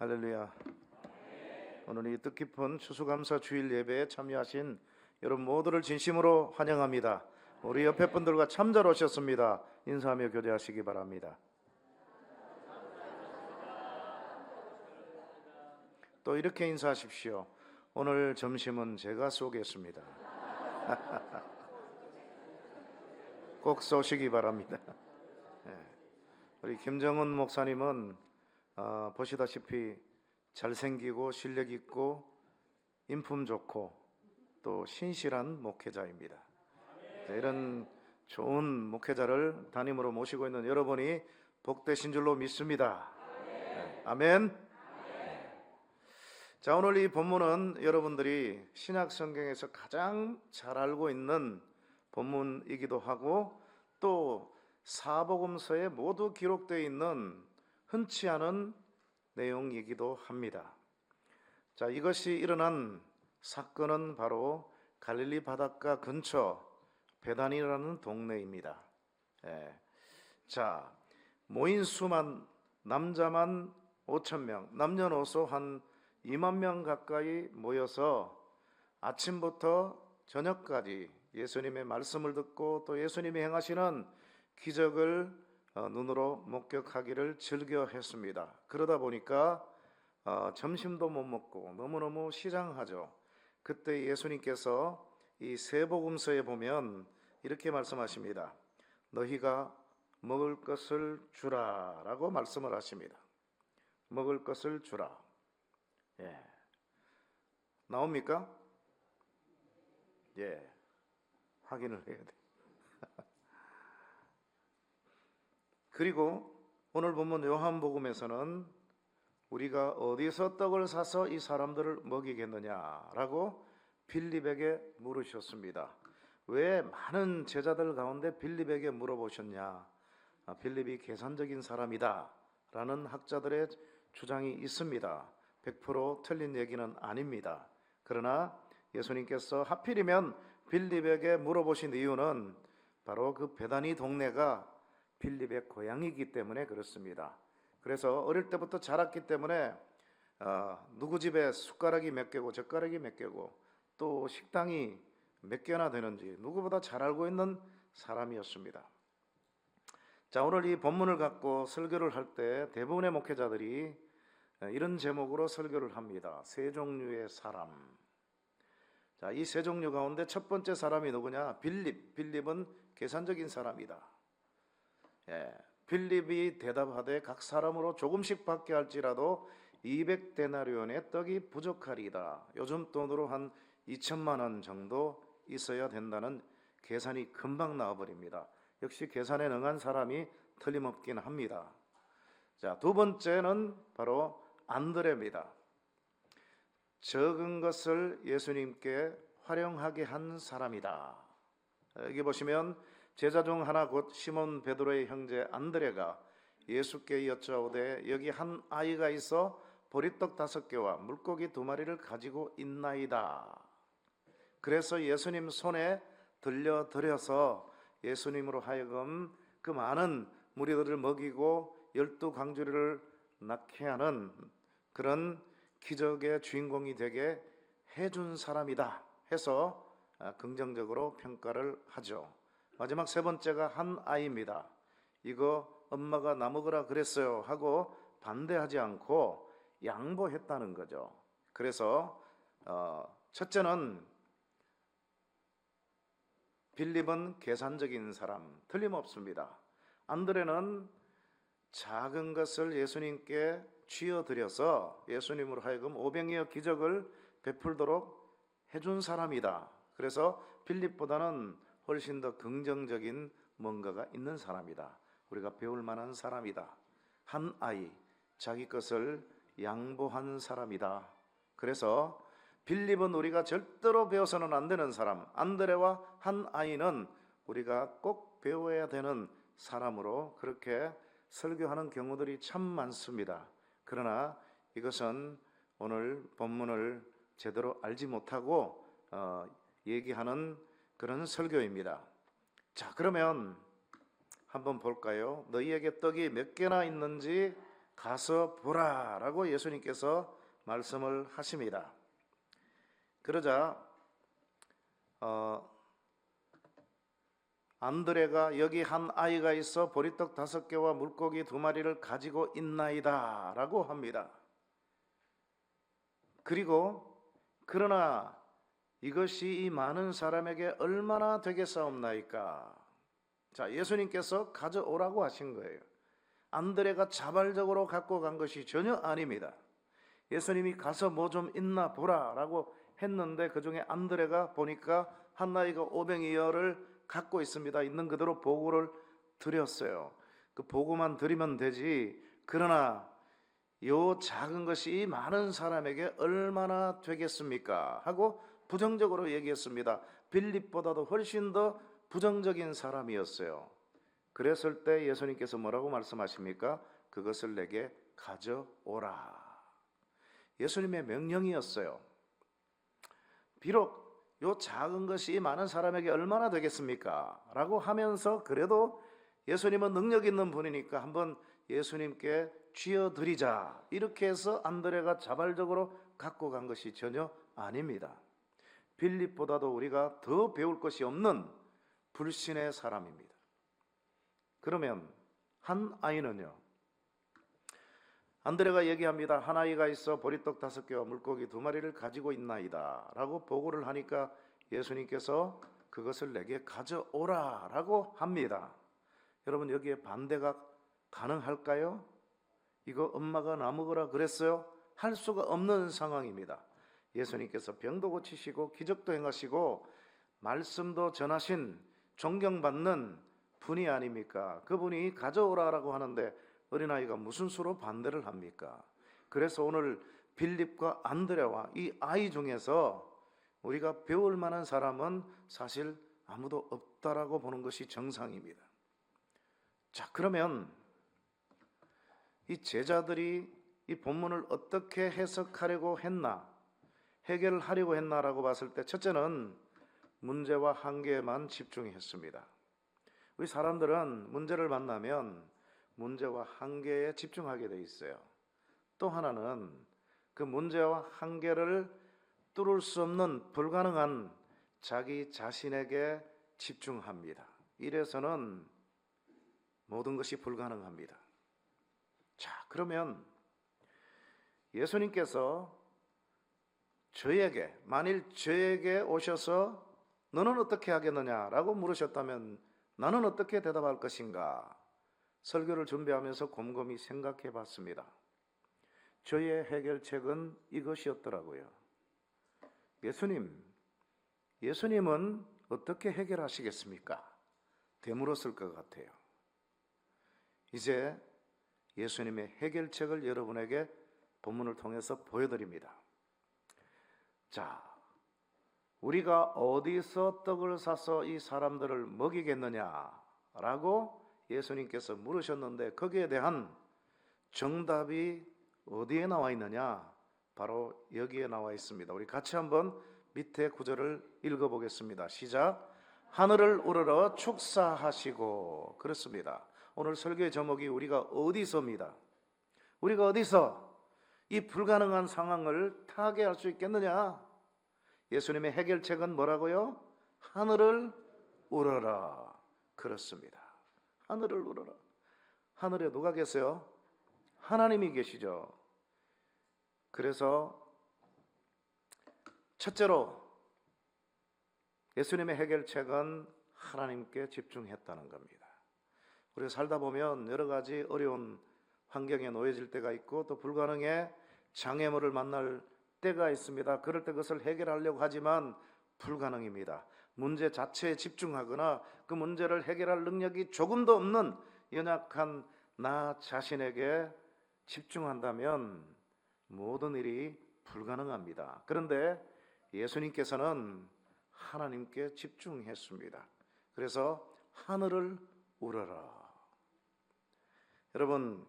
할렐루야. 오늘 이 뜻깊은 추수감사 주일 예배에 참여하신 여러분 모두를 진심으로 환영합니다. 우리 옆에 분들과 참잘 오셨습니다. 인사하며 교대하시기 바랍니다. 또 이렇게 인사하십시오. 오늘 점심은 제가 쏘겠습니다. 꼭 쏘시기 바랍니다. 우리 김정은 목사님은 보시다시피 잘생기고 실력 있고 인품 좋고 또 신실한 목회자입니다. 이런 좋은 목회자를 담임으로 모시고 있는 여러분이 복되신 줄로 믿습니다. 아멘. 자, 오늘 이 본문은 여러분들이 신약 성경에서 가장 잘 알고 있는 본문이기도 하고 또 사복음서에 모두 기록되어 있는 흔치 않은 내용이기도 합니다. 자, 이것이 일어난 사건은 바로 갈릴리 바닷가 근처 베단이라는 동네입니다. 자, 모인 수만 남자만 5,000명, 남녀노소 한 2만 명 가까이 모여서 아침부터 저녁까지 예수님의 말씀을 듣고 또 예수님이 행하시는 기적을 눈으로 목격하기를 즐겨 했습니다. 그러다 보니까 점심도 못 먹고 너무너무 시장하죠. 그때 예수님께서 이 세복음서에 보면 이렇게 말씀하십니다. 너희가 먹을 것을 주라 라고 말씀을 하십니다. 먹을 것을 주라. 나옵니까? 확인을 해야 돼. 그리고 오늘 본문 요한복음에서는 우리가 어디서 떡을 사서 이 사람들을 먹이겠느냐라고 빌립에게 물으셨습니다. 왜 많은 제자들 가운데 빌립에게 물어보셨냐? 빌립이 계산적인 사람이다 라는 학자들의 주장이 있습니다. 100% 틀린 얘기는 아닙니다. 그러나 예수님께서 하필이면 빌립에게 물어보신 이유는 바로 그 베다니 동네가 빌립의 고향이기 때문에 그렇습니다. 그래서 어릴 때부터 자랐기 때문에 누구 집에 숟가락이 몇 개고 젓가락이 몇 개고 또 식당이 몇 개나 되는지 누구보다 잘 알고 있는 사람이었습니다. 자, 오늘 이 본문을 갖고 설교를 할 때 대부분의 목회자들이 이런 제목으로 설교를 합니다. 세 종류의 사람. 자, 이 세 종류 가운데 첫 번째 사람이 누구냐? 빌립은 계산적인 사람이다. 빌립이 대답하되 각 사람으로 조금씩 받게 할지라도 200데나리온의 떡이 부족하리이다. 요즘 돈으로 한 2천만 원 정도 있어야 된다는 계산이 금방 나와버립니다. 역시 계산에 능한 사람이 틀림없긴 합니다. 자, 두 번째는 바로 안드레입니다. 적은 것을 예수님께 활용하게 한 사람이다. 여기 보시면 제자 중 하나 곧 시몬 베드로의 형제 안드레가 예수께 여짜오되 여기 한 아이가 있어 보리떡 5개와 물고기 2마리를 가지고 있나이다. 그래서 예수님 손에 들려드려서 예수님으로 하여금 그 많은 무리들을 먹이고 12광주리를 낳게 하는 그런 기적의 주인공이 되게 해준 사람이다 해서 긍정적으로 평가를 하죠. 마지막 세 번째가 한 아이입니다. 이거 엄마가 나 먹으라 그랬어요 하고 반대하지 않고 양보했다는 거죠. 그래서 첫째는 빌립은 계산적인 사람, 틀림없습니다. 안드레는 작은 것을 예수님께 쥐어드려서 예수님으로 하여금 500여 기적을 베풀도록 해준 사람이다. 그래서 빌립보다는 훨씬 더 긍정적인 뭔가가 있는 사람이다. 우리가 배울 만한 사람이다. 한 아이, 자기 것을 양보한 사람이다. 그래서 빌립은 우리가 절대로 배워서는 안 되는 사람, 안드레와 한 아이는 우리가 꼭 배워야 되는 사람으로 그렇게 설교하는 경우들이 참 많습니다. 그러나 이것은 오늘 본문을 제대로 알지 못하고 얘기하는 그런 설교입니다. 자, 그러면 한번 볼까요? 너희에게 떡이 몇 개나 있는지 가서 보라라고 예수님께서 말씀을 하십니다. 그러자 안드레가 여기 한 아이가 있어 보리떡 5개와 물고기 2마리를 가지고 있나이다 라고 합니다. 그리고 그러나 이것이 이 많은 사람에게 얼마나 되겠사옵나이까. 자, 예수님께서 가져오라고 하신 거예요. 안드레가 자발적으로 갖고 간 것이 전혀 아닙니다. 예수님이 가서 뭐 좀 있나 보라라고 했는데 그중에 안드레가 보니까 한 아이가 오병이어를 갖고 있습니다. 있는 그대로 보고를 드렸어요. 그 보고만 드리면 되지. 그러나 요 작은 것이 많은 사람에게 얼마나 되겠습니까? 하고 부정적으로 얘기했습니다. 빌립보다도 훨씬 더 부정적인 사람이었어요. 그랬을 때 예수님께서 뭐라고 말씀하십니까? 그것을 내게 가져오라. 예수님의 명령이었어요. 비록 요 작은 것이 많은 사람에게 얼마나 되겠습니까? 라고 하면서 그래도 예수님은 능력 있는 분이니까 한번 예수님께 쥐어드리자. 이렇게 해서 안드레가 자발적으로 갖고 간 것이 전혀 아닙니다. 빌립보다도 우리가 더 배울 것이 없는 불신의 사람입니다. 그러면 한 아이는요, 안드레가 얘기합니다. 한 아이가 있어 보리떡 5개와 물고기 2마리를 가지고 있나이다 라고 보고를 하니까 예수님께서 그것을 내게 가져오라 라고 합니다. 여러분, 여기에 반대가 가능할까요? 이거 엄마가 나 먹으라 그랬어요? 할 수가 없는 상황입니다. 예수님께서 병도 고치시고 기적도 행하시고 말씀도 전하신 존경받는 분이 아닙니까? 그분이 가져오라라고 하는데 어린아이가 무슨 수로 반대를 합니까? 그래서 오늘 빌립과 안드레와 이 아이 중에서 우리가 배울 만한 사람은 사실 아무도 없다라고 보는 것이 정상입니다. 자, 그러면 이 제자들이 이 본문을 어떻게 해석하려고 했나, 해결하려고 했나라고 봤을 때 첫째는 문제와 한계에만 집중했습니다. 우리 사람들은 문제를 만나면 문제와 한계에 집중하게 돼 있어요. 또 하나는 그 문제와 한계를 뚫을 수 없는 불가능한 자기 자신에게 집중합니다. 이래서는 모든 것이 불가능합니다. 자, 그러면 예수님께서 만일 저에게 오셔서 너는 어떻게 하겠느냐라고 물으셨다면 나는 어떻게 대답할 것인가? 설교를 준비하면서 곰곰이 생각해 봤습니다. 저의 해결책은 이것이었더라고요. 예수님은 어떻게 해결하시겠습니까? 되물었을 것 같아요. 이제 예수님의 해결책을 여러분에게 본문을 통해서 보여드립니다. 자, 우리가 어디서 떡을 사서 이 사람들을 먹이겠느냐라고 예수님께서 물으셨는데 거기에 대한 정답이 어디에 나와 있느냐? 바로 여기에 나와 있습니다. 우리 같이 한번 밑에 구절을 읽어보겠습니다. 시작. 하늘을 우러러 축사하시고. 그렇습니다. 오늘 설교의 제목이 우리가 어디서입니다. 우리가 어디서 이 불가능한 상황을 타개할 수 있겠느냐? 예수님의 해결책은 뭐라고요? 하늘을 우러라. 그렇습니다. 하늘을 우러라. 하늘에 누가 계세요? 하나님이 계시죠. 그래서 첫째로 예수님의 해결책은 하나님께 집중했다는 겁니다. 우리가 살다 보면 여러 가지 어려운 환경에 놓여질 때가 있고 또 불가능의 장애물을 만날 때가 있습니다. 그럴 때 그것을 해결하려고 하지만 불가능입니다. 문제 자체에 집중하거나 그 문제를 해결할 능력이 조금도 없는 연약한 나 자신에게 집중한다면 모든 일이 불가능합니다. 그런데 예수님께서는 하나님께 집중했습니다. 그래서 하늘을 우러라. 여러분,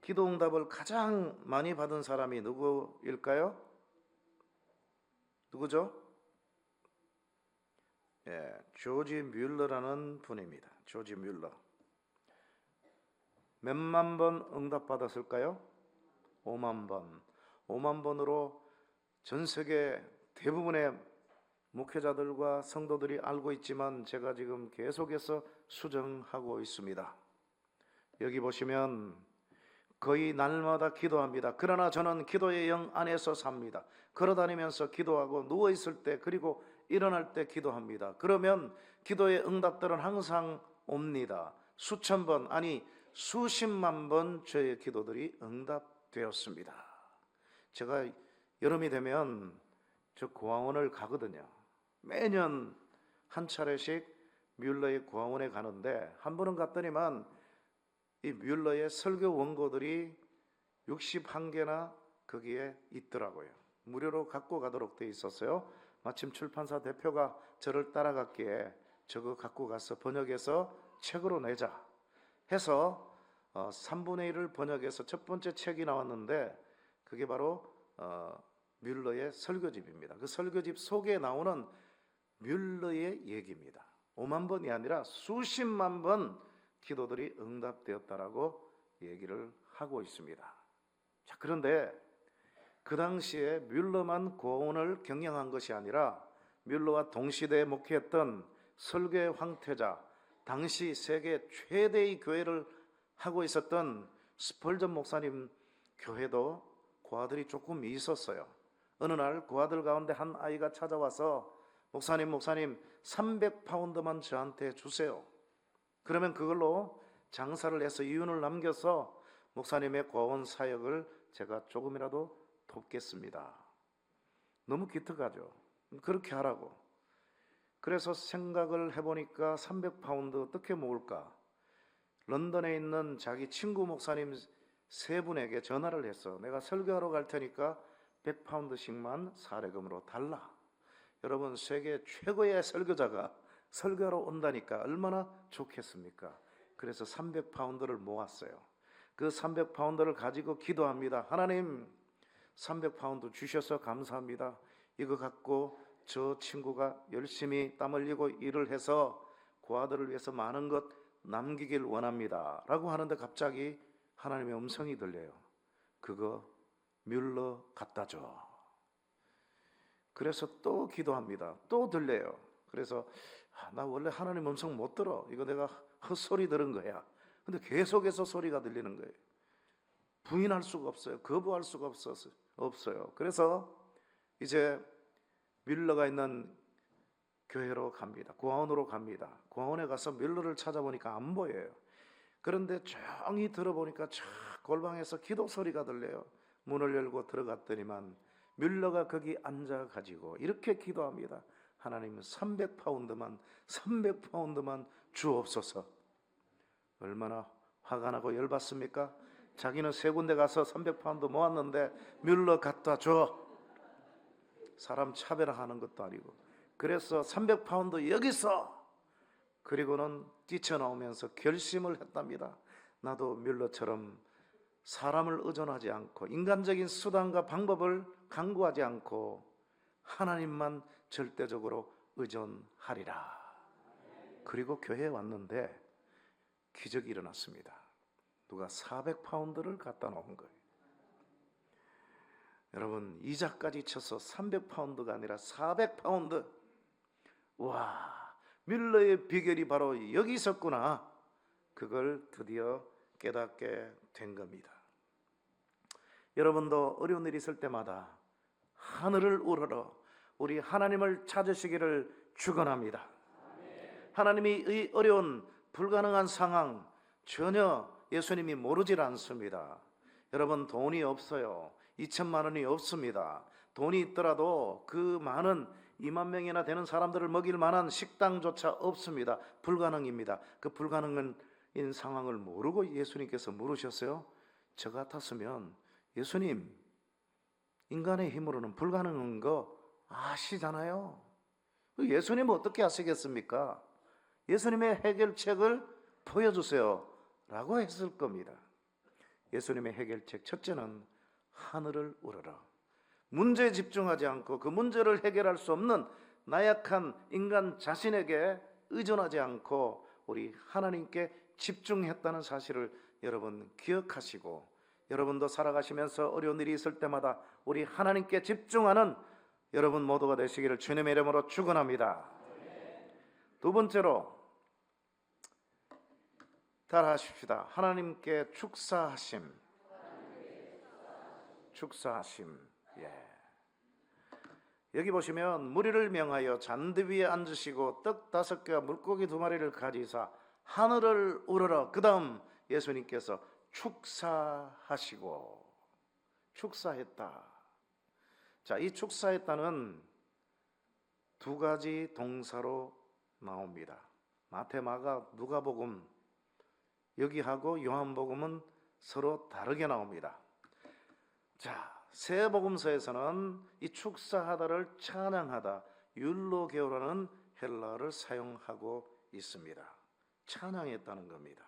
기도 응답을 가장 많이 받은 사람이 누구일까요? 누구죠? 조지 뮬러라는 분입니다. 조지 뮬러. 몇만 번 응답받았을까요? 5만 번. 5만 번으로 전 세계 대부분의 목회자들과 성도들이 알고 있지만 제가 지금 계속해서 수정하고 있습니다. 여기 보시면 거의 날마다 기도합니다. 그러나 저는 기도의 영 안에서 삽니다. 걸어다니면서 기도하고 누워있을 때 그리고 일어날 때 기도합니다. 그러면 기도의 응답들은 항상 옵니다. 수천 번 아니 수십만 번 저의 기도들이 응답되었습니다. 제가 여름이 되면 저 고아원을 가거든요. 매년 한 차례씩 뮬러의 고아원에 가는데 한 번은 갔더니만 이 뮬러의 설교 원고들이 61개나 거기에 있더라고요. 무료로 갖고 가도록 돼 있었어요. 마침 출판사 대표가 저를 따라갔기에 저거 갖고 가서 번역해서 책으로 내자 해서 3분의 1을 번역해서 첫 번째 책이 나왔는데 그게 바로 뮬러의 설교집입니다. 그 설교집 속에 나오는 뮬러의 얘기입니다. 5만 번이 아니라 수십만 번 기도들이 응답되었다라고 얘기를 하고 있습니다. 자, 그런데 그 당시에 뮬러만 고아원을 경영한 것이 아니라 뮬러와 동시대에 목회했던 설교의 황태자, 당시 세계 최대의 교회를 하고 있었던 스펄전 목사님 교회도 고아들이 조금 있었어요. 어느 날 고아들 가운데 한 아이가 찾아와서 목사님 300파운드만 저한테 주세요. 그러면 그걸로 장사를 해서 이윤을 남겨서 목사님의 고아원 사역을 제가 조금이라도 돕겠습니다. 너무 기특하죠. 그렇게 하라고. 그래서 생각을 해보니까 300파운드 어떻게 모을까? 런던에 있는 자기 친구 목사님 3분에게 전화를 해서 내가 설교하러 갈 테니까 100파운드씩만 사례금으로 달라. 여러분, 세계 최고의 설교자가 설교하러 온다니까 얼마나 좋겠습니까? 그래서 300파운드를 모았어요. 그 300파운드를 가지고 기도합니다. 하나님, 300파운드 주셔서 감사합니다. 이거 갖고 저 친구가 열심히 땀 흘리고 일을 해서 고아들을 위해서 많은 것 남기길 원합니다 라고 하는데 갑자기 하나님의 음성이 들려요. 그거 뮬러 갖다 줘. 그래서 또 기도합니다. 또 들려요. 그래서 나 원래 하나님 음성 못 들어. 이거 내가 헛소리 들은 거야. 근데 계속해서 소리가 들리는 거예요. 부인할 수가 없어요. 거부할 수가 없어요. 그래서 이제 뮬러가 있는 교회로 갑니다. 고아원으로 갑니다. 고아원에 가서 뮬러를 찾아보니까 안 보여요. 그런데 조용히 들어보니까 저 골방에서 기도 소리가 들려요. 문을 열고 들어갔더니만 뮬러가 거기 앉아가지고 이렇게 기도합니다. 하나님 300파운드만 주옵소서. 얼마나 화가 나고 열받습니까? 자기는 3군데 가서 300파운드 모았는데 뮬러 갖다 줘. 사람 차별하는 것도 아니고. 그래서 300파운드 여기 있어. 그리고는 뛰쳐나오면서 결심을 했답니다. 나도 뮬러처럼 사람을 의존하지 않고 인간적인 수단과 방법을 강구하지 않고 하나님만 절대적으로 의존하리라. 그리고 교회에 왔는데 기적이 일어났습니다. 누가 400파운드를 갖다 놓은 거예요. 여러분, 이자까지 쳐서 300파운드가 아니라 400파운드. 와, 뮬러의 비결이 바로 여기 있었구나. 그걸 드디어 깨닫게 된 겁니다. 여러분도 어려운 일이 있을 때마다 하늘을 우러러 우리 하나님을 찾으시기를 축원합니다. 하나님이 이 어려운 불가능한 상황 전혀 예수님이 모르질 않습니다. 여러분, 돈이 없어요. 2천만 원이 없습니다. 돈이 있더라도 그 많은 2만 명이나 되는 사람들을 먹일 만한 식당조차 없습니다. 불가능입니다. 그 불가능한 상황을 모르고 예수님께서 물으셨어요. 저 같았으면 예수님, 인간의 힘으로는 불가능한 거 아시잖아요. 예수님 어떻게 하시겠습니까? 예수님의 해결책을 보여주세요 라고 했을 겁니다. 예수님의 해결책 첫째는 하늘을 우러러. 문제에 집중하지 않고 그 문제를 해결할 수 없는 나약한 인간 자신에게 의존하지 않고 우리 하나님께 집중했다는 사실을 여러분 기억하시고, 여러분도 살아가시면서 어려운 일이 있을 때마다 우리 하나님께 집중하는 여러분 모두가 되시기를 주님의 이름으로 축원합니다. 두 번째로 따라하십시다. 하나님께 축사하심. 축사하심. 예. 여기 보시면 무리를 명하여 잔디 위에 앉으시고 떡 5개와 물고기 2마리를 가지사 하늘을 우러러, 그 다음 예수님께서 축사하시고, 축사했다. 자, 이 축사했다는 두 가지 동사로 나옵니다. 마태, 마가, 누가복음, 여기하고 요한복음은 서로 다르게 나옵니다. 자, 세 복음서에서는 이 축사하다를 찬양하다, 율로게오라는 헬라어를 사용하고 있습니다. 찬양했다는 겁니다.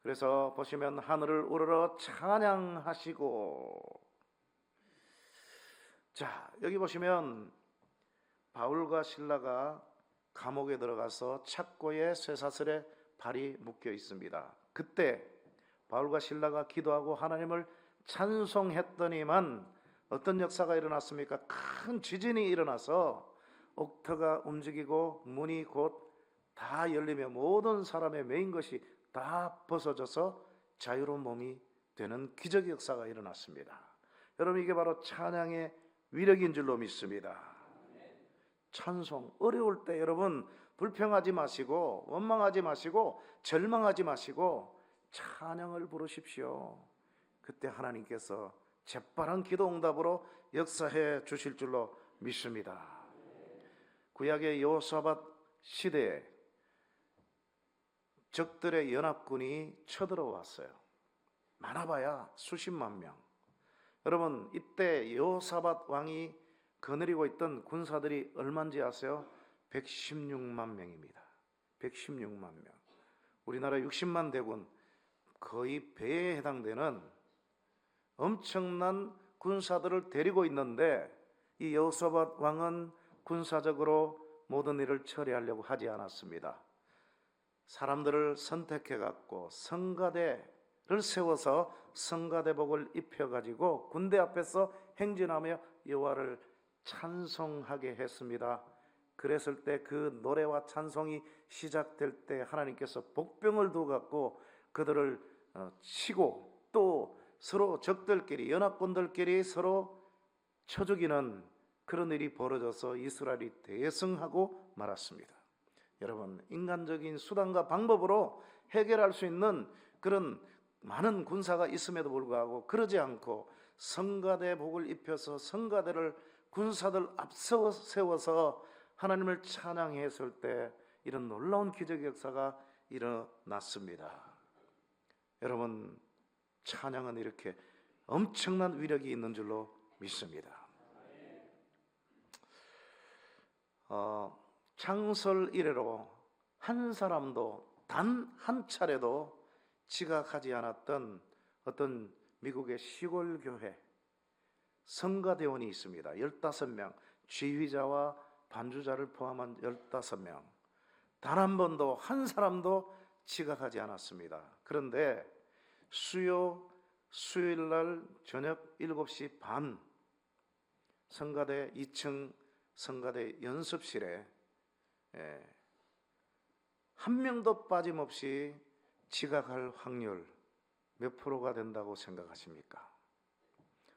그래서 보시면 하늘을 우러러 찬양하시고, 자, 여기 보시면 바울과 실라가 감옥에 들어가서 착고의 쇠사슬에 발이 묶여 있습니다. 그때 바울과 실라가 기도하고 하나님을 찬송했더니만 어떤 역사가 일어났습니까? 큰 지진이 일어나서 옥터가 움직이고 문이 곧 다 열리며 모든 사람의 매인 것이 다 벗어져서 자유로운 몸이 되는 기적의 역사가 일어났습니다. 여러분, 이게 바로 찬양의 위력인 줄로 믿습니다. 찬송, 어려울 때 여러분 불평하지 마시고 원망하지 마시고 절망하지 마시고 찬양을 부르십시오. 그때 하나님께서 재빠른 기도 응답으로 역사해 주실 줄로 믿습니다. 구약의 여호사밧 시대에 적들의 연합군이 쳐들어왔어요. 많아봐야 수십만 명. 여러분, 이때 여호사밧 왕이 거느리고 있던 군사들이 얼마인지 아세요? 116만 명입니다. 116만 명. 우리나라 60만 대군 거의 배에 해당되는 엄청난 군사들을 데리고 있는데, 이 여호사밧 왕은 군사적으로 모든 일을 처리하려고 하지 않았습니다. 사람들을 선택해 갖고 성가대를 세워서 성가대복을 입혀 가지고 군대 앞에서 행진하며 여호와를 찬송하게 했습니다. 그랬을 때 그 노래와 찬송이 시작될 때 하나님께서 복병을 두어 갖고 그들을 치고, 또 서로 적들끼리, 연합군들끼리 서로 쳐 죽이는 그런 일이 벌어져서 이스라엘이 대승하고 말았습니다. 여러분, 인간적인 수단과 방법으로 해결할 수 있는 그런 많은 군사가 있음에도 불구하고 그러지 않고 성가대 복을 입혀서 성가대를 군사들 앞서 세워서 하나님을 찬양했을 때 이런 놀라운 기적의 역사가 일어났습니다. 여러분, 찬양은 이렇게 엄청난 위력이 있는 줄로 믿습니다. 창설 이래로 한 사람도 단 한 차례도 지각하지 않았던 어떤 미국의 시골 교회 성가대원이 있습니다. 15명, 지휘자와 반주자를 포함한 15명. 단 한 번도, 한 사람도 지각하지 않았습니다. 그런데 수요일날 저녁 7시 반 성가대 2층 성가대 연습실에 한 명도 빠짐없이 지각할 확률 몇 프로가 된다고 생각하십니까?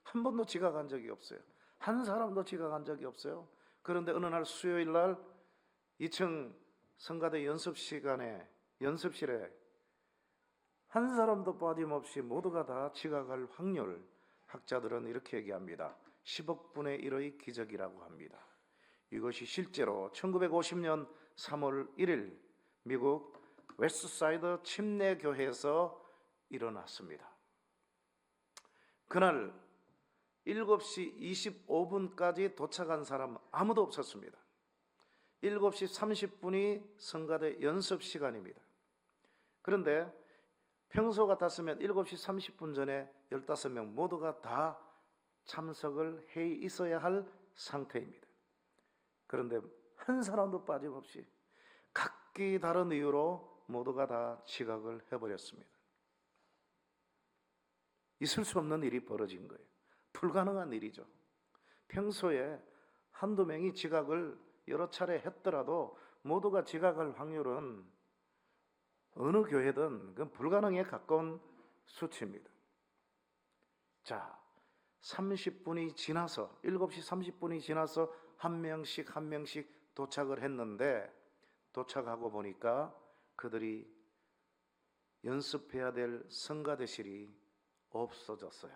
한 번도 지각한 적이 없어요. 한 사람도 지각한 적이 없어요. 그런데 어느 날 수요일 날 2층 성가대 연습실에 한 사람도 빠짐없이 모두가 다 지각할 확률, 학자들은 이렇게 얘기합니다. 10억 분의 1의 기적이라고 합니다. 이것이 실제로 1950년 3월 1일 미국 웨스트사이드 침례교회에서 일어났습니다. 그날 7시 25분까지 도착한 사람 아무도 없었습니다. 7시 30분이 성가대 연습 시간입니다. 그런데 평소 같았으면 7시 30분 전에 15명 모두가 다 참석을 해 있어야 할 상태입니다. 그런데 한 사람도 빠짐없이 각기 다른 이유로 모두가 다 지각을 해버렸습니다. 있을 수 없는 일이 벌어진 거예요. 불가능한 일이죠. 평소에 한두 명이 지각을 여러 차례 했더라도 모두가 지각할 확률은 어느 교회든 그건 불가능에 가까운 수치입니다. 자, 30분이 지나서 7시 30분이 지나서 한 명씩 도착을 했는데 도착하고 보니까 그들이 연습해야 될 성가대실이 없어졌어요.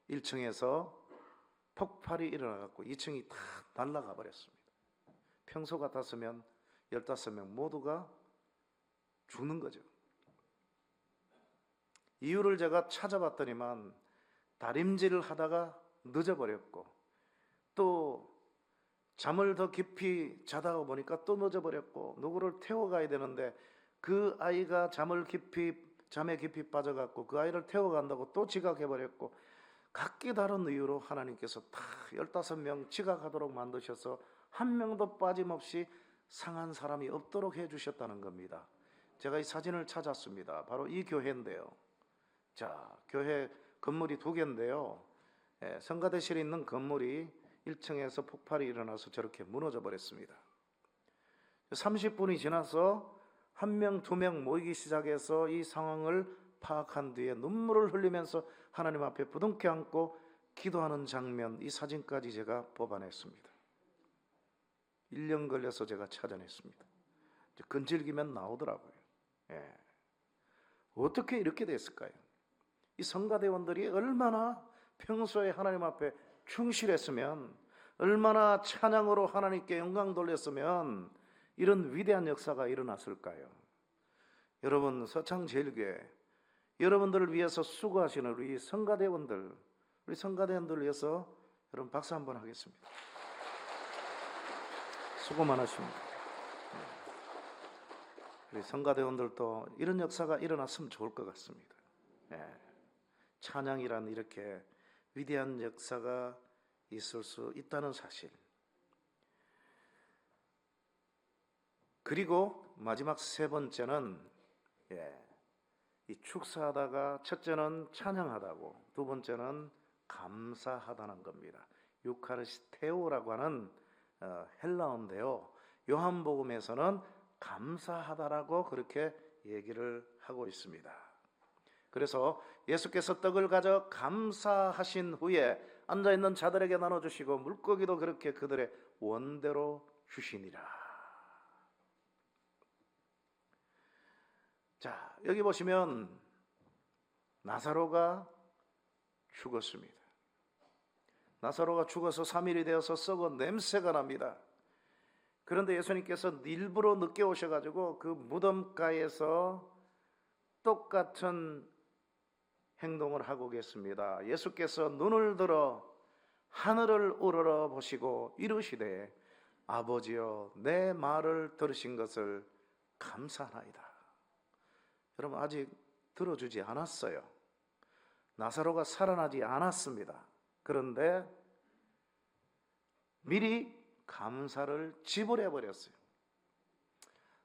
1층에서 폭발이 일어나갖고 2층이 다 날아가 버렸습니다. 평소 같았으면 15명 모두가 죽는 거죠. 이유를 제가 찾아봤더니만 다림질을 하다가 늦어버렸고 또 잠을 더 깊이 자다가 보니까 또 늦어버렸고 누구를 태워가야 되는데 그 아이가 잠에 깊이 빠져갖고 그 아이를 태워간다고 또 지각해버렸고 각기 다른 이유로 하나님께서 다 15명 지각하도록 만드셔서 한 명도 빠짐없이 상한 사람이 없도록 해주셨다는 겁니다. 제가 이 사진을 찾았습니다. 바로 이 교회인데요. 자, 교회 건물이 2개인데요. 성가대실에 있는 건물이 1층에서 폭발이 일어나서 저렇게 무너져 버렸습니다. 30분이 지나서 1명, 2명 모이기 시작해서 이 상황을 파악한 뒤에 눈물을 흘리면서 하나님 앞에 부둥켜 안고 기도하는 장면, 이 사진까지 제가 뽑아냈습니다. 1년 걸려서 제가 찾아냈습니다. 끈질기면 나오더라고요. 어떻게 이렇게 됐을까요? 이 성가대원들이 얼마나 평소에 하나님 앞에 충실했으면, 얼마나 찬양으로 하나님께 영광 돌렸으면 이런 위대한 역사가 일어났을까요? 여러분, 서창제일교회 여러분들을 위해서 수고하시는 우리 성가대원들, 위해서 여러분 박수 한번 하겠습니다. 수고 많으십니다. 우리 성가대원들도 이런 역사가 일어났으면 좋을 것 같습니다. 찬양이란 이렇게 위대한 역사가 있을 수 있다는 사실. 그리고 마지막 3번째는 이 축사하다가 첫째는 찬양하다고, 2번째는 감사하다는 겁니다. 유카리스테오라고 하는 헬라어인데요. 요한복음에서는 감사하다라고 그렇게 얘기를 하고 있습니다. 그래서 예수께서 떡을 가져 감사하신 후에 앉아있는 자들에게 나눠주시고 물고기도 그렇게 그들의 원대로 주시니라. 자, 여기 보시면 나사로가 죽었습니다. 나사로가 죽어서 3일이 되어서 썩어 냄새가 납니다. 그런데 예수님께서 일부러 늦게 오셔가지고 그 무덤가에서 똑같은 행동을 하고 계십니다. 예수께서 눈을 들어 하늘을 우러러 보시고 이르시되 아버지여 내 말을 들으신 것을 감사하나이다. 여러분, 아직 들어주지 않았어요. 나사로가 살아나지 않았습니다. 그런데 미리 감사를 지불해 버렸어요.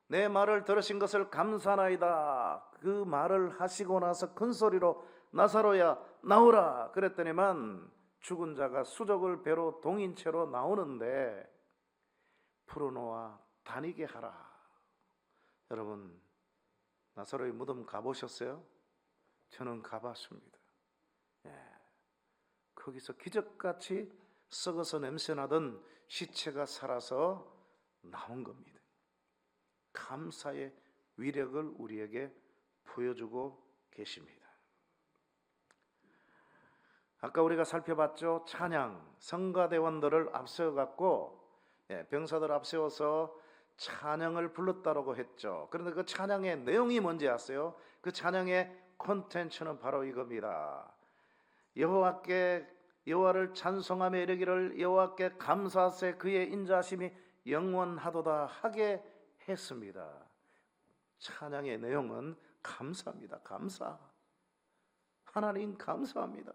내 말을 들으신 것을 감사하나이다. 그 말을 하시고 나서 큰 소리로 나사로야 나오라 그랬더니만 죽은 자가 수족을 배로 동인 채로 나오는데 풀어놓아 다니게 하라. 여러분, 나사로의 무덤 가보셨어요? 저는 가봤습니다. 거기서 기적같이 썩어서 냄새나던 시체가 살아서 나온 겁니다. 감사의 위력을 우리에게 보여주고 계십니다. 아까 우리가 살펴봤죠. 찬양, 성가대원들을 앞세워갖고 병사들 앞세워서 찬양을 불렀다라고 했죠. 그런데 그 찬양의 내용이 뭔지 아세요? 그 찬양의 콘텐츠는 바로 이겁니다. 여호와를 찬송하며 이르기를 여호와께 감사하세 그의 인자하심이 영원하도다 하게 했습니다. 찬양의 내용은 감사입니다. 감사. 하나님 감사합니다.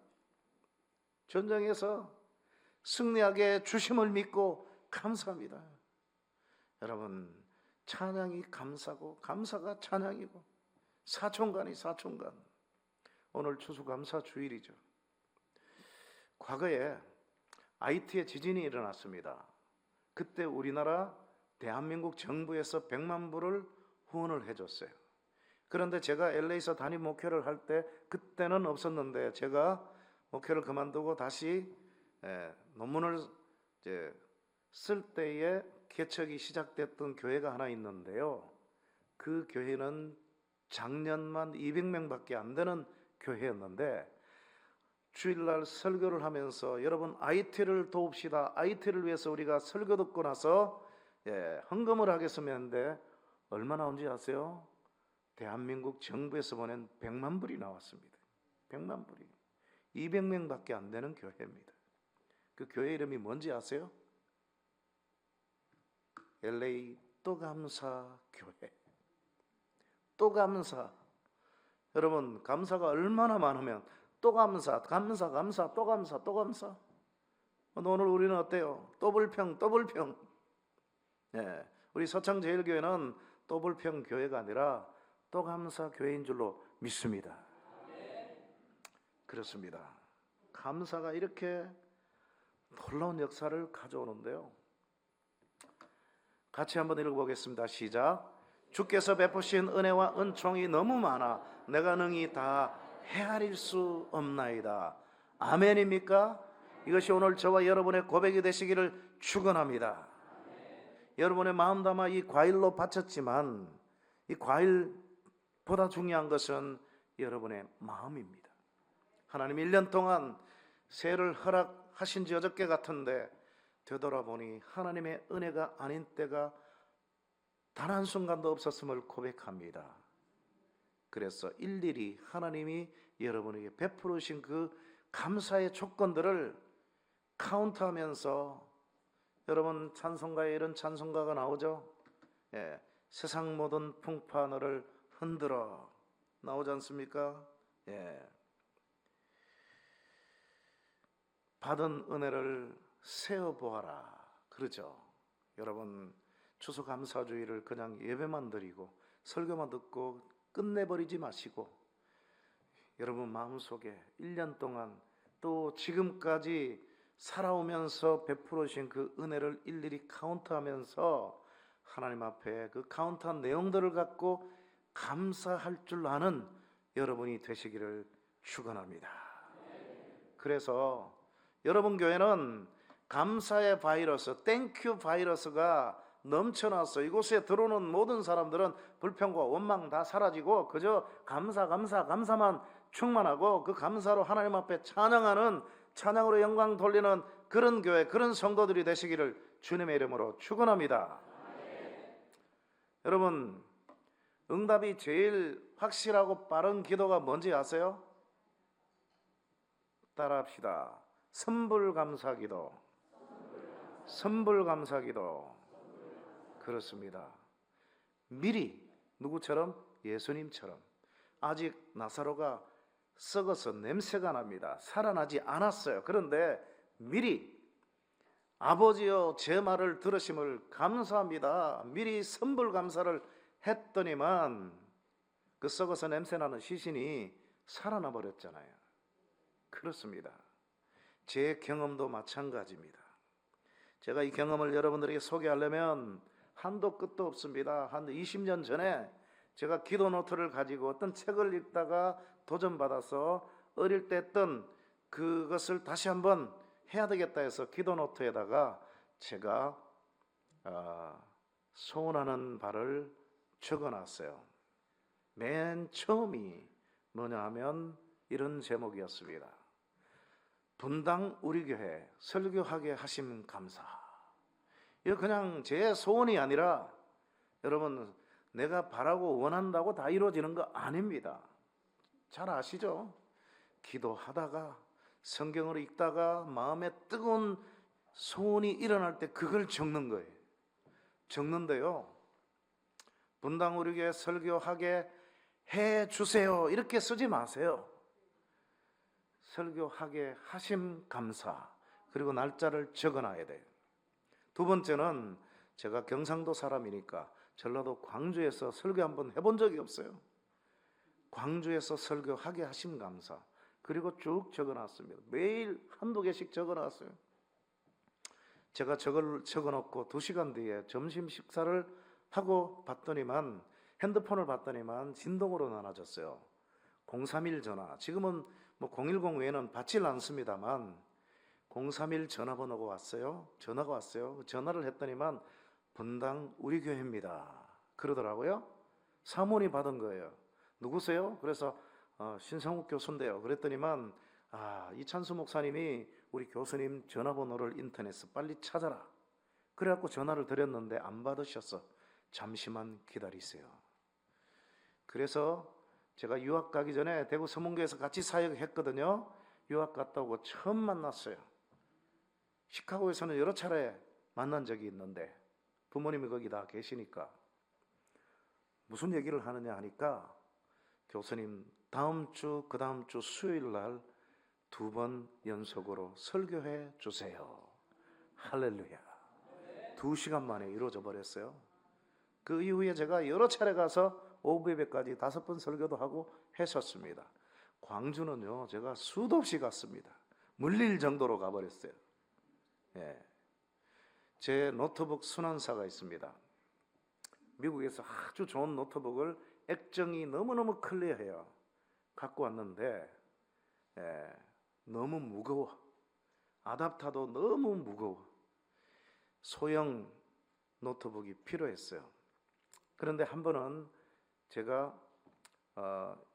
전쟁에서 승리하게 주심을 믿고 감사합니다. 여러분, 찬양이 감사고 감사가 찬양이고 사촌간이 사촌간. 오늘 추수감사 주일이죠. 과거에 IT의 지진이 일어났습니다. 그때 우리나라 대한민국 정부에서 100만 불을 후원을 해줬어요. 그런데 제가 LA에서 담임 목회를 할 때 그때는 없었는데 제가 목회를 그만두고 다시 논문을 쓸 때에 개척이 시작됐던 교회가 하나 있는데요. 그 교회는 작년만 200명밖에 안 되는 교회였는데 주일날 설교를 하면서 여러분 IT를 도웁시다. IT를 위해서 우리가 설교 듣고 나서 헌금을 하겠으면 했는데 얼마 나온지 아세요? 대한민국 정부에서 보낸 100만 불이 나왔습니다. 100만 불이. 200명밖에 안 되는 교회입니다. 그 교회 이름이 뭔지 아세요? LA 또감사 교회. 또감사. 여러분 감사가 얼마나 많으면 또 감사, 감사, 감사, 또 감사, 또 감사. 오늘 우리는 어때요? 또 불평, 또 불평. 우리 서창제일교회는 또 불평 교회가 아니라 또 감사 교회인 줄로 믿습니다. 그렇습니다. 감사가 이렇게 놀라운 역사를 가져오는데요. 같이 한번 읽어보겠습니다. 시작. 주께서 베푸신 은혜와 은총이 너무 많아 내가 능히 다 헤아릴 수 없나이다. 아멘입니까? 이것이 오늘 저와 여러분의 고백이 되시기를 축원합니다. 여러분의 마음 담아 이 과일로 바쳤지만 이 과일보다 중요한 것은 여러분의 마음입니다. 하나님 1년 동안 새해를 허락하신 지 어저께 같은데 되돌아보니 하나님의 은혜가 아닌 때가 단 한순간도 없었음을 고백합니다. 그래서 일일이 하나님이 여러분에게 베풀으신 그 감사의 조건들을 카운트하면서 여러분 찬송가에 이런 찬송가가 나오죠. 세상 모든 풍파 너를 흔들어 나오지 않습니까? 받은 은혜를 세어보아라. 그러죠. 여러분 추수감사주의를 그냥 예배만 드리고 설교만 듣고 끝내버리지 마시고 여러분 마음속에 1년 동안 또 지금까지 살아오면서 베풀으신 그 은혜를 일일이 카운트하면서 하나님 앞에 그 카운트한 내용들을 갖고 감사할 줄 아는 여러분이 되시기를 축원합니다. 그래서 여러분 교회는 감사의 바이러스, 땡큐 바이러스가 넘쳐나서 이곳에 들어오는 모든 사람들은 불평과 원망 다 사라지고 그저 감사만 충만하고 그 감사로 하나님 앞에 찬양하는, 찬양으로 영광 돌리는 그런 교회, 그런 성도들이 되시기를 주님의 이름으로 축원합니다. 여러분 응답이 제일 확실하고 빠른 기도가 뭔지 아세요? 따라합시다. 선불감사기도. 선불감사기도. 그렇습니다. 미리 누구처럼? 예수님처럼. 아직 나사로가 썩어서 냄새가 납니다. 살아나지 않았어요. 그런데 미리 아버지여 제 말을 들으심을 감사합니다. 미리 선불감사를 했더니만 그 썩어서 냄새나는 시신이 살아나 버렸잖아요. 그렇습니다. 제 경험도 마찬가지입니다. 제가 이 경험을 여러분들에게 소개하려면 한도 끝도 없습니다. 한 20년 전에 제가 기도 노트를 가지고 어떤 책을 읽다가 도전받아서 어릴 때 했던 그것을 다시 한번 해야 되겠다 해서 기도 노트에다가 제가 소원하는 바를 적어놨어요. 맨 처음이 뭐냐 하면 이런 제목이었습니다. 분당 우리 교회 설교하게 하심 감사. 이거 그냥 제 소원이 아니라 여러분 내가 바라고 원한다고 다 이루어지는 거 아닙니다. 잘 아시죠? 기도하다가 성경을 읽다가 마음에 뜨거운 소원이 일어날 때 그걸 적는 거예요. 적는데요, 분당 우리 교회 설교하게 해주세요 이렇게 쓰지 마세요. 설교하게 하심 감사, 그리고 날짜를 적어놔야 돼요. 두 번째는 제가 경상도 사람이니까 전라도 광주에서 설교 한번 해본 적이 없어요. 광주에서 설교하게 하심 감사. 그리고 쭉 적어놨습니다. 매일 한두 개씩 적어놨어요. 제가 적어놓고 2시간 뒤에 점심 식사를 하고 봤더니만, 핸드폰을 봤더니만 진동으로 나눠졌어요. 031 전화. 지금은 뭐 010 외에는 받질 않습니다만 031 전화번호가 왔어요. 전화가 왔어요. 전화를 했더니만 분당 우리 교회입니다. 그러더라고요. 사모님 받은 거예요. 누구세요? 그래서 신성욱 교수인데요. 그랬더니만 이찬수 목사님이 우리 교수님 전화번호를 인터넷에서 빨리 찾아라. 그래갖고 전화를 드렸는데 안 받으셔서 잠시만 기다리세요. 그래서 제가 유학 가기 전에 대구 서문교에서 같이 사역했거든요. 유학 갔다 오고 처음 만났어요. 시카고에서는 여러 차례 만난 적이 있는데 부모님이 거기 다 계시니까 무슨 얘기를 하느냐 하니까, 교수님 다음 주 그 다음 주 수요일 날 2번 연속으로 설교해 주세요. 할렐루야. 2시간 만에 이루어져 버렸어요. 그 이후에 제가 여러 차례 가서 오후 예배까지 5번 설교도 하고 했었습니다. 광주는요, 제가 수도 없이 갔습니다. 물릴 정도로 가버렸어요. 예. 제 노트북 순환사가 있습니다. 미국에서 아주 좋은 노트북을 액정이 너무너무 클리어해요. 갖고 왔는데 너무 무거워. 아답터도 너무 무거워. 소형 노트북이 필요했어요. 그런데 한 번은 제가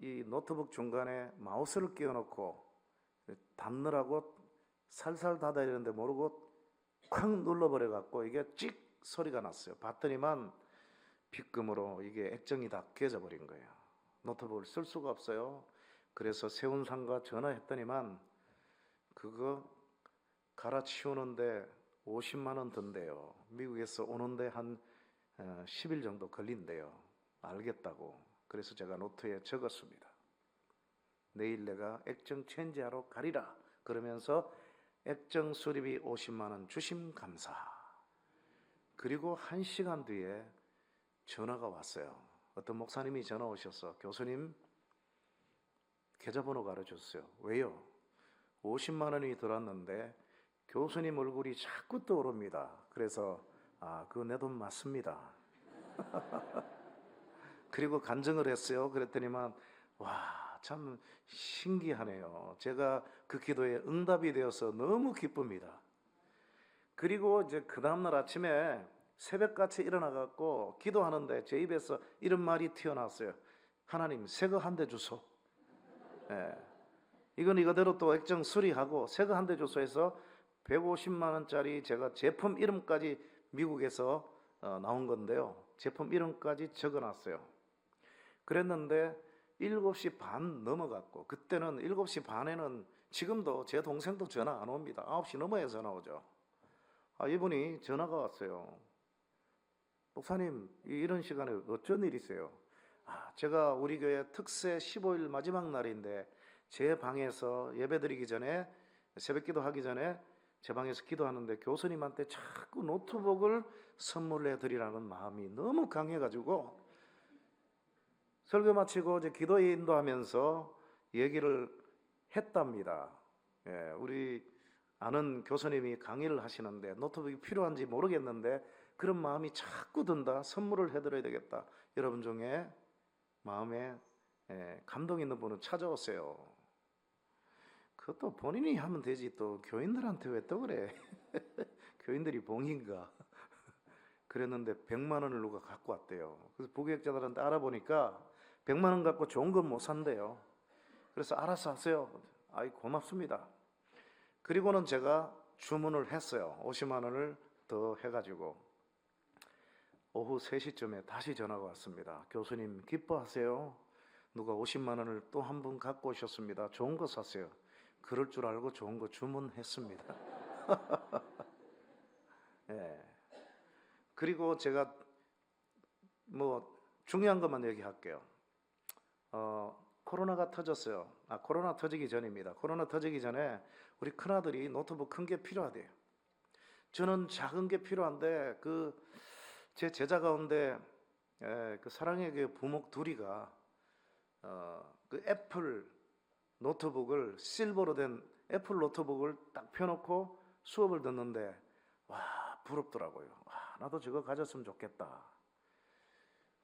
이 노트북 중간에 마우스를 끼워놓고 닫느라고 살살 닫아야 되는데 모르고 쾅 눌러버려갖고 이게 찍 소리가 났어요. 봤더니만 빗금으로 이게 액정이 다 깨져버린 거예요. 노트북을 쓸 수가 없어요. 그래서 세운상가 전화했더니만 그거 갈아치우는데 50만 원 든대요. 미국에서 오는데 한 10일 정도 걸린대요. 알겠다고. 그래서 제가 노트에 적었습니다. 내일 내가 액정 체인지하러 가리라. 그러면서 액정 수리비 50만 원 주심 감사. 그리고 1시간 뒤에 전화가 왔어요. 어떤 목사님이 전화 오셔서, 교수님 계좌번호 가르쳐주세요. 왜요? 50만 원이 들어왔는데 교수님 얼굴이 자꾸 떠오릅니다. 그래서 그거 내 돈 맞습니다. 그리고 간증을 했어요. 그랬더니만 참 신기하네요. 제가 그 기도에 응답이 되어서 너무 기쁩니다. 그리고 이제 그 다음날 아침에 새벽같이 일어나갖고 기도하는데 제 입에서 이런 말이 튀어나왔어요. 하나님 새거 한 대 주소. 이건 이거대로 또 액정 수리하고 새거 한 대 주소 해서 150만 원짜리 제가 제품 이름까지 미국에서 나온 건데요. 제품 이름까지 적어놨어요. 그랬는데 7시 반 넘어갔고, 그때는 7시 반에는 지금도 제 동생도 전화 안 옵니다. 9시 넘어야 전화 오죠. 이분이 전화가 왔어요. 목사님 이런 시간에 어쩐 일이세요? 제가 우리 교회 특세 15일 마지막 날인데 제 방에서 예배드리기 전에, 새벽기도 하기 전에 제 방에서 기도하는데 교수님한테 자꾸 노트북을 선물해 드리라는 마음이 너무 강해가지고 설교 마치고 이제 기도에 인도하면서 얘기를 했답니다. 우리 아는 교수님이 강의를 하시는데 노트북이 필요한지 모르겠는데 그런 마음이 자꾸 든다. 선물을 해드려야 되겠다. 여러분 중에 마음에 감동 있는 분은 찾아오세요. 그것도 본인이 하면 되지 또 교인들한테 왜 또 그래. 교인들이 봉인가. 그랬는데 100만 원을 누가 갖고 왔대요. 그래서 부교육자들한테 알아보니까 100만 원 갖고 좋은 건 못 산대요. 그래서 알아서 하세요. 고맙습니다. 그리고는 제가 주문을 했어요. 50만 원을 더 해가지고 오후 3시쯤에 다시 전화가 왔습니다. 교수님 기뻐하세요. 누가 50만 원을 또 한 분 갖고 오셨습니다. 좋은 거 사세요. 그럴 줄 알고 좋은 거 주문했습니다. 그리고 제가 중요한 것만 얘기할게요. 코로나가 터졌어요. 코로나 터지기 전입니다. 코로나 터지기 전에 우리 큰아들이 노트북 큰 게 필요하대요. 저는 작은 게 필요한데 제 제자 가운데 그 사랑의 그 부목 둘이가 그 애플 노트북을 실버로 된 애플 노트북을 딱 펴놓고 수업을 듣는데 와 부럽더라고요. 와 나도 저거 가졌으면 좋겠다.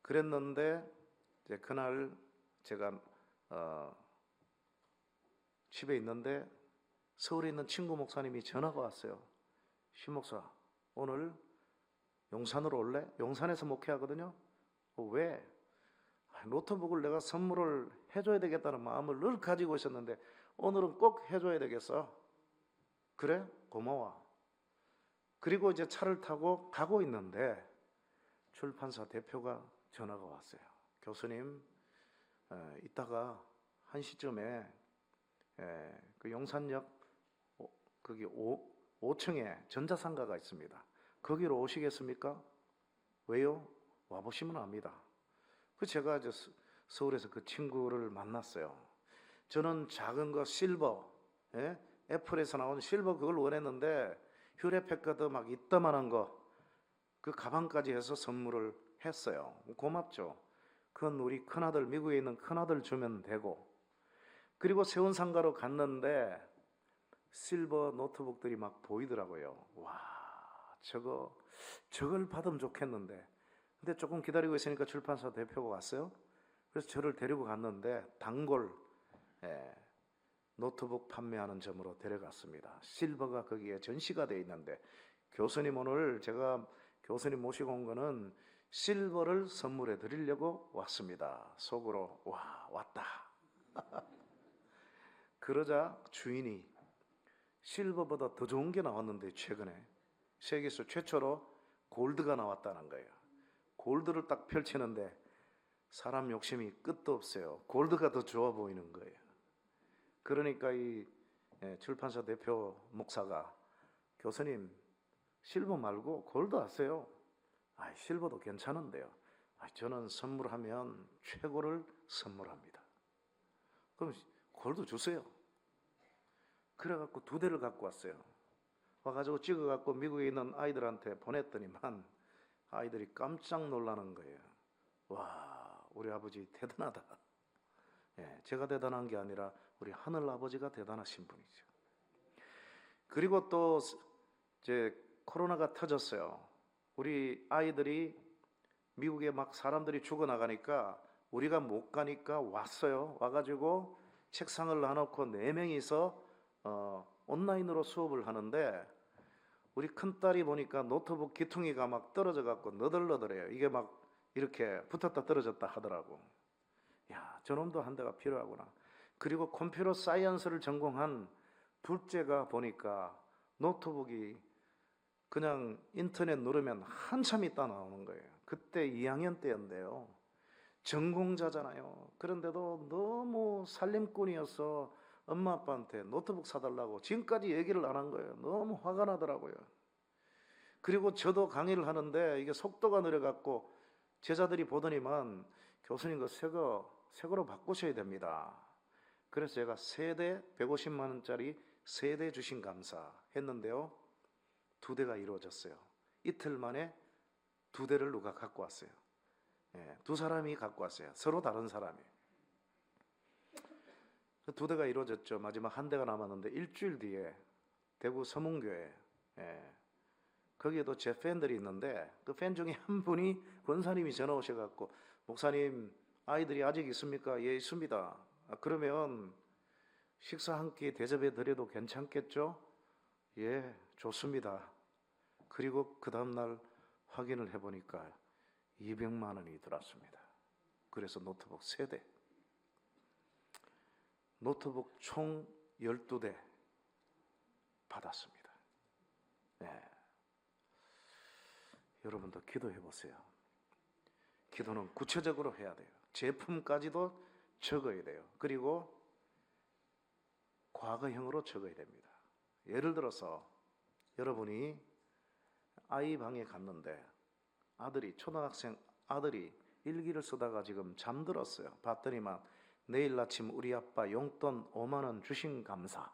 그랬는데 이제 그날 제가 집에 있는데 서울에 있는 친구 목사님이 전화가 왔어요. 신 목사 오늘 용산으로 올래? 용산에서 목회하거든요. 왜? 노트북을 내가 선물을 해줘야 되겠다는 마음을 늘 가지고 있었는데 오늘은 꼭 해줘야 되겠어. 그래? 고마워. 그리고 이제 차를 타고 가고 있는데 출판사 대표가 전화가 왔어요. 교수님, 이따가 1시쯤에 그 용산역 거기 5층에 전자상가가 있습니다. 거기로 오시겠습니까? 왜요? 와보시면 압니다. 제가 이제 서울에서 그 친구를 만났어요. 저는 작은 거 실버, 애플에서 나온 실버 그걸 원했는데 휴대패드 막 이따만한 거 그 가방까지 해서 선물을 했어요. 고맙죠. 그건 우리 큰아들 미국에 있는 큰아들 주면 되고. 그리고 세운상가로 갔는데 실버 노트북들이 막 보이더라고요. 와 저걸 받으면 좋겠는데. 근데 조금 기다리고 있으니까 출판사 대표가 왔어요. 그래서 저를 데리고 갔는데 단골 노트북 판매하는 점으로 데려갔습니다. 실버가 거기에 전시가 되어 있는데 교수님 오늘 제가 교수님 모시고 온 거는 실버를 선물해 드리려고 왔습니다. 속으로 와 왔다. 그러자 주인이 실버보다 더 좋은 게 나왔는데 최근에 세계에서 최초로 골드가 나왔다는 거예요. 골드를 딱 펼치는데 사람 욕심이 끝도 없어요. 골드가 더 좋아 보이는 거예요. 그러니까 이 출판사 대표 목사가 교수님 실버 말고 골드 하세요. 실버도 괜찮은데요. 저는 선물하면 최고를 선물합니다. 그럼 골드 주세요. 그래갖고 2대를 갖고 왔어요. 와가지고 찍어갖고 미국에 있는 아이들한테 보냈더니만 아이들이 깜짝 놀라는 거예요. 와, 우리 아버지 대단하다. 제가 대단한 게 아니라 우리 하늘 아버지가 대단하신 분이죠. 그리고 또 이제 코로나가 터졌어요. 우리 아이들이 미국에 막 사람들이 죽어나가니까 우리가 못 가니까 왔어요. 와가지고 책상을 놔놓고 4명이서 온라인으로 수업을 하는데 우리 큰딸이 보니까 노트북 기퉁이가 막 떨어져 갖고 너덜너덜해요. 이게 막 이렇게 붙었다 떨어졌다 하더라고. 야, 저놈도 한 대가 필요하구나. 그리고 컴퓨터 사이언스를 전공한 둘째가 보니까 노트북이 그냥 인터넷 누르면 한참 있다 나오는 거예요. 그때 2학년 때였는데요. 전공자잖아요. 그런데도 너무 살림꾼이어서 엄마 아빠한테 노트북 사달라고 지금까지 얘기를 안 한 거예요. 너무 화가 나더라고요. 그리고 저도 강의를 하는데 이게 속도가 느려갖고 제자들이 보더니만 교수님 그 새거로 바꾸셔야 됩니다. 그래서 제가 세대 150만 원짜리 세대 주신 감사 했는데요. 2대가 이루어졌어요. 이틀 만에 2대를 누가 갖고 왔어요. 2사람이 갖고 왔어요. 서로 다른 사람이. 2대가 이루어졌죠. 마지막 1대가 남았는데 일주일 뒤에 대구 서문교회 거기에도 제 팬들이 있는데 그 팬 중에 한 분이 권사님이 전화 오셔갖고 목사님 아이들이 아직 있습니까? 예 있습니다. 그러면 식사 한 끼 대접해 드려도 괜찮겠죠? 예 좋습니다. 그리고 그 다음날 확인을 해보니까 200만 원이 들었습니다. 그래서 노트북 3대 노트북 총 12대 받았습니다. 여러분도 기도해 보세요. 기도는 구체적으로 해야 돼요. 제품까지도 적어야 돼요. 그리고 과거형으로 적어야 됩니다. 예를 들어서 여러분이 아이 방에 갔는데 초등학생 아들이 일기를 쓰다가 지금 잠들었어요. 봤더니만 내일 아침 우리 아빠 용돈 5만 원 주신 감사.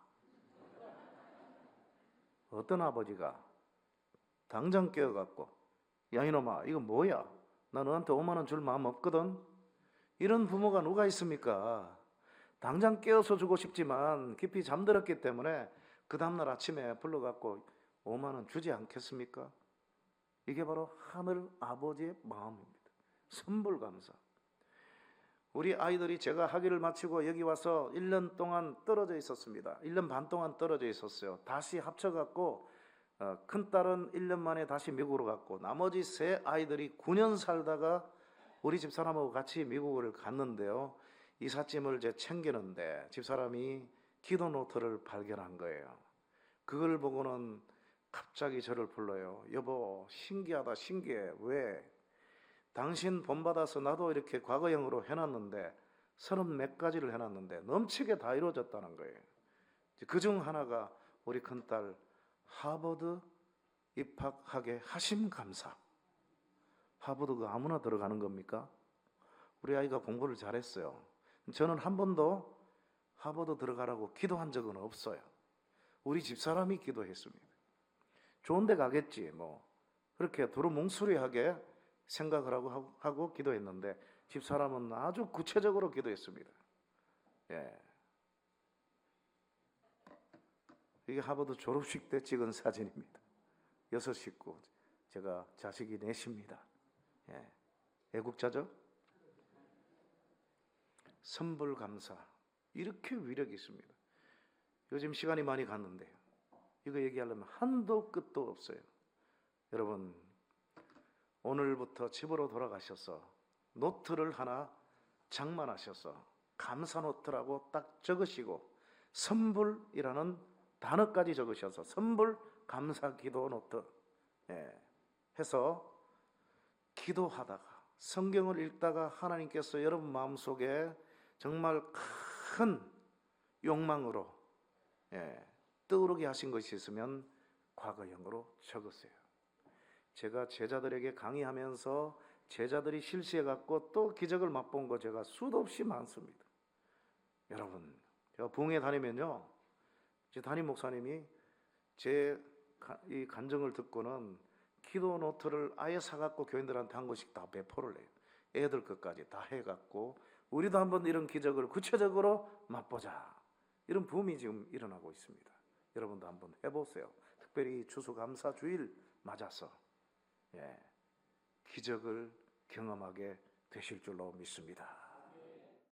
어떤 아버지가 당장 깨어갖고 야 이놈아 이거 뭐야? 나 너한테 5만 원 줄 마음 없거든. 이런 부모가 누가 있습니까? 당장 깨워서 주고 싶지만 깊이 잠들었기 때문에 그 다음날 아침에 불러갖고 5만 원 주지 않겠습니까? 이게 바로 하늘 아버지의 마음입니다. 선불 감사. 우리 아이들이 제가 학위를 마치고 여기 와서 1년 동안 떨어져 있었습니다. 1년 반 동안 떨어져 있었어요. 다시 합쳐갖고 큰딸은 1년 만에 다시 미국으로 갔고 나머지 세 아이들이 9년 살다가 우리 집사람하고 같이 미국을 갔는데요. 이삿짐을 이제 챙기는데 집사람이 기도 노트를 발견한 거예요. 그걸 보고는 갑자기 저를 불러요. 여보, 신기하다, 신기해. 왜? 당신 본받아서 나도 이렇게 과거형으로 해놨는데 30몇 가지를 해놨는데 넘치게 다 이루어졌다는 거예요. 그중 하나가 우리 큰딸 하버드 입학하게 하심 감사. 하버드가 아무나 들어가는 겁니까? 우리 아이가 공부를 잘했어요. 저는 한 번도 하버드 들어가라고 기도한 적은 없어요. 우리 집사람이 기도했습니다. 좋은 데 가겠지 뭐 그렇게 두루뭉술하게 생각을 하고 기도했는데 집사람은 아주 구체적으로 기도했습니다. 예. 이게 하버드 졸업식 때 찍은 사진입니다. 6 식구 제가 자식이 넷입니다. 예. 애국자죠? 선불 감사 이렇게 위력이 있습니다. 요즘 시간이 많이 갔는데요. 이거 얘기하려면 한도 끝도 없어요. 여러분 오늘부터 집으로 돌아가셔서 노트를 하나 장만하셔서 감사 노트라고 딱 적으시고 선불이라는 단어까지 적으셔서 선불 감사 기도 노트 해서 기도하다가 성경을 읽다가 하나님께서 여러분 마음속에 정말 큰 욕망으로 떠오르게 하신 것이 있으면 과거형으로 적으세요. 제가 제자들에게 강의하면서 제자들이 실수해갖고 또 기적을 맛본 거 제가 수도 없이 많습니다. 여러분, 제가 부흥회 다니면요, 제 담임 목사님이 제 이 간증을 듣고는 기도 노트를 아예 사갖고 교인들한테 한 권씩 다 배포를 해요. 애들 것까지 다 해갖고 우리도 한번 이런 기적을 구체적으로 맛보자. 이런 붐이 지금 일어나고 있습니다. 여러분도 한번 해보세요. 특별히 추수감사 주일 맞아서 기적을 경험하게 되실 줄로 믿습니다.